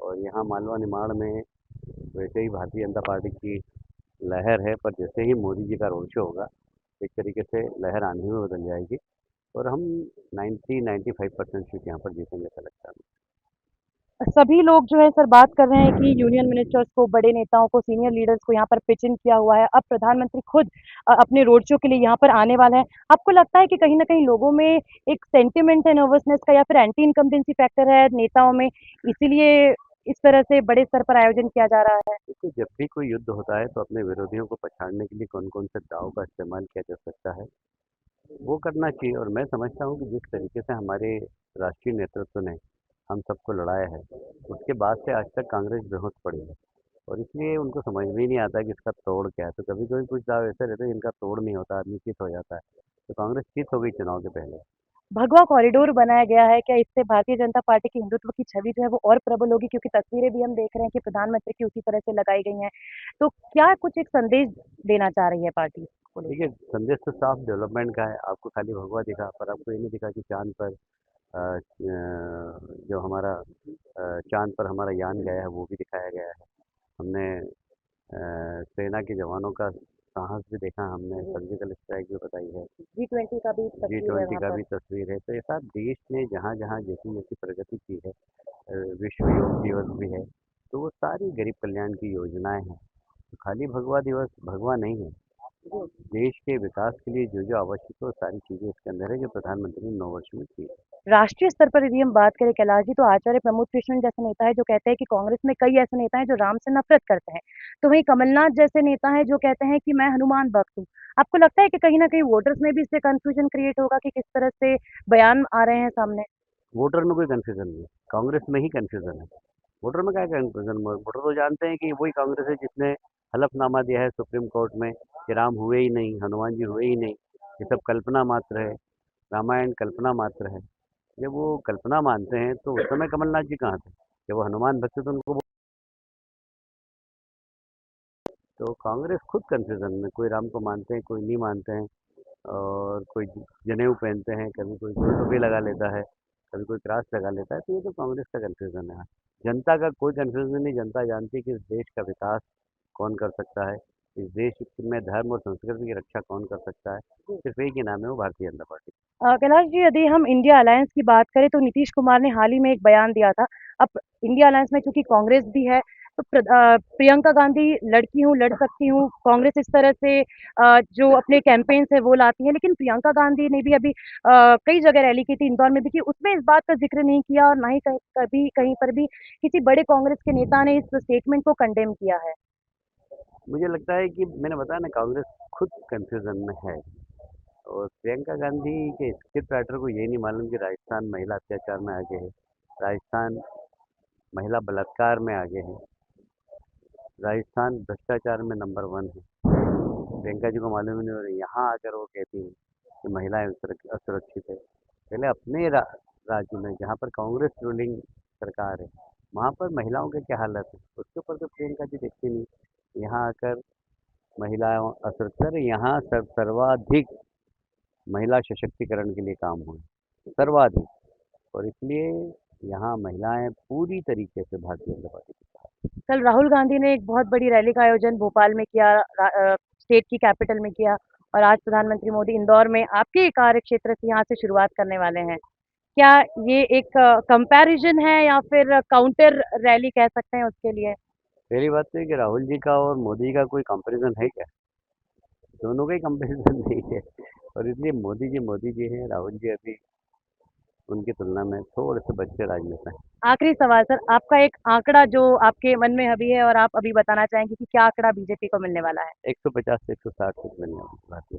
और यहाँ मालवा निमाड़ में वैसे ही भारतीय जनता पार्टी की लहर है, पर जैसे ही मोदी जी का रोड शो होगा, एक तरीके से लहर आंधी में बदल जाएगी और हम 90-95% सीट यहाँ पर जीतेंगे, ऐसा लगता है। सभी लोग जो है सर बात कर रहे हैं कि यूनियन मिनिस्टर्स को, बड़े नेताओं को, सीनियर लीडर्स को यहाँ पर पिच इन किया हुआ है। अब प्रधानमंत्री खुद अपने रोड शो के लिए यहाँ पर आने वाले हैं। आपको लगता है कि कहीं न कहीं लोगों में एक सेंटिमेंट है नर्वसनेस का, या फिर एंटी इनकम्बेंसी फैक्टर है नेताओं में, इसीलिए इस तरह से बड़े स्तर पर आयोजन किया जा रहा है? देखिए, जब भी कोई युद्ध होता है तो अपने विरोधियों को पछाड़ने के लिए कौन-कौन से दाँव का इस्तेमाल किया जा सकता है, वो करना चाहिए। और मैं समझता हूँ कि जिस तरीके से हमारे राष्ट्रीय नेतृत्व ने हम सबको लड़ाया है, उसके बाद से आज तक कांग्रेस बेहोश पड़ी है और इसलिए उनको समझ में ही नहीं आता कि इसका तोड़ क्या है। तो कभी-कभी कुछ दाव ऐसे रहते हैं जिनका तोड़ नहीं होता, आदमी चित हो जाता है। तो कांग्रेस चित हो गई चुनाव के पहले। भगवा कॉरिडोर बनाया गया है, क्या इससे भारतीय जनता पार्टी की हिंदुत्व की छवि जो है वो और प्रबल होगी? क्योंकि तस्वीरें भी हम देख रहे हैं कि प्रधानमंत्री की उसी तरह से लगाई गई हैं। तो क्या कुछ एक संदेश देना चाह रही है पार्टी को लेकर? देखिए, संदेश तो साफ डेवलपमेंट का है। आपको खाली भगवा दिखा, पर आपको ये नहीं दिखा कि चाँद पर जो हमारा चाँद पर हमारा यान गया है, वो भी दिखाया गया है। हमने सेना के जवानों का साहस भी देखा, हमने सर्जिकल स्ट्राइक भी बताई है। G20 का भी जी तस्वीर है 20 वहाँ का पर। भी तस्वीर है। तो ऐसा देश ने जहाँ-जहाँ जैसी-जैसी प्रगति की है, विश्व योग दिवस भी है, तो वो सारी गरीब कल्याण की योजनाएँ हैं। तो खाली भगवा दिवस भगवा नहीं है। देश के विकास के लिए जो-जो आवश्यक है, वो सारी चीज़ें इसके अंदर है, जो प्रधानमंत्री ने 9 वर्ष में की है। राष्ट्रीय स्तर पर यदि हम बात करें कैलाश जी, तो आचार्य प्रमोद कृष्णन जैसे नेता है जो कहते हैं कि कांग्रेस में कई ऐसे नेता हैं जो राम से नफरत करते हैं। तो वहीं कमलनाथ जैसे नेता हैं जो कहते हैं कि मैं हनुमान भक्त हूँ। आपको लगता है कि कहीं न कहीं वोटर्स में भी इससे कन्फ्यूजन क्रिएट होगा कि किस तरह से बयान आ रहे हैं सामने? वोटर में कोई कन्फ्यूज़न नहीं है, कांग्रेस में ही कन्फ्यूज़न है। वोटर में क्या कन्फ्यूज़न, वोटर तो जानते हैं कि वही कांग्रेस है जिसने हलफनामा दिया है सुप्रीम कोर्ट में कि राम हुए ही नहीं, हनुमान जी हुए ही नहीं, ये सब कल्पना मात्र है, रामायण कल्पना मात्र है। जब वो कल्पना मानते हैं तो उस समय कमलनाथ जी कहाँ थे? जब वो हनुमान भक्त थे तो उनको तो कांग्रेस खुद कन्फ्यूज़न में, कोई राम को मानते हैं, कोई नहीं मानते हैं और कोई जनेऊ पहनते हैं, कभी कोई टोपी लगा लेता है, कभी कोई क्रास लगा लेता है, तो ये तो कांग्रेस का कन्फ्यूज़न है। जनता का कोई कन्फ्यूज़न नहीं, जनता जानती है कि इस देश का विकास कौन कर सकता है, इस देश में धर्म और संस्कृति की रक्षा कौन कर सकता है, सिर्फ एक ही नाम है, वो भारतीय जनता पार्टी। कैलाश जी, यदि हम इंडिया अलायंस की बात करें तो नीतीश कुमार ने हाल ही में एक बयान दिया था। अब इंडिया अलायंस में चूँकि कांग्रेस भी है, तो प्रियंका गांधी लड़की हूँ, लड़ सकती हूँ, कांग्रेस इस तरह से जो अपने कैंपेन्स है वो लाती है। लेकिन प्रियंका गांधी ने भी अभी कई जगह रैली की थी, इंदौर में भी की, उसमें इस बात का ज़िक्र नहीं किया और ना ही कभी कहीं पर भी किसी बड़े कांग्रेस के नेता ने इस स्टेटमेंट को कंडेम किया है। मुझे लगता है कि मैंने बताया ना, कांग्रेस खुद कन्फ्यूज़न में है और प्रियंका गांधी के स्क्रिप्ट राइटर को ये नहीं मालूम कि राजस्थान महिला अत्याचार में आगे है, राजस्थान महिला बलात्कार में आगे है, राजस्थान भ्रष्टाचार में नंबर 1 है। प्रियंका जी को मालूम ही नहीं, और यहाँ आकर वो कहती हैं कि महिलाएं असुरक्षित है। पहले अपने राज्य में जहाँ पर कांग्रेस रूलिंग सरकार है, वहाँ पर महिलाओं के क्या हालत है, उसके ऊपर तो प्रियंका जी देखती नहीं। यहाँ आकर महिलाओं असुरक्षित है, यहाँ सर्वाधिक महिला सशक्तिकरण के लिए काम हुए, सर्वाधिक। और इसलिए यहाँ महिलाएं पूरी तरीके से भारतीय जनता पार्टी के साथ। कल राहुल गांधी ने एक बहुत बड़ी रैली का आयोजन भोपाल में किया, स्टेट की कैपिटल में किया, और आज प्रधानमंत्री मोदी इंदौर में आपके कार्य क्षेत्र से यहाँ से शुरुआत करने वाले हैं। क्या ये एक कंपैरिजन है या फिर काउंटर रैली कह सकते हैं उसके लिए? पहली बात तो ये कि राहुल जी का और मोदी का कोई कंपैरिजन है क्या? दोनों का ही कंपैरिजन नहीं है। और इसलिए मोदी जी हैं, राहुल जी अभी उनकी तुलना में थोड़े से बच्चे राजनेता हैं। आखिरी सवाल सर, आपका एक आंकड़ा जो आपके मन में अभी है और आप अभी बताना चाहेंगे कि क्या आंकड़ा बीजेपी को मिलने वाला है? 150 से 160 तक मिलने वाली बात है।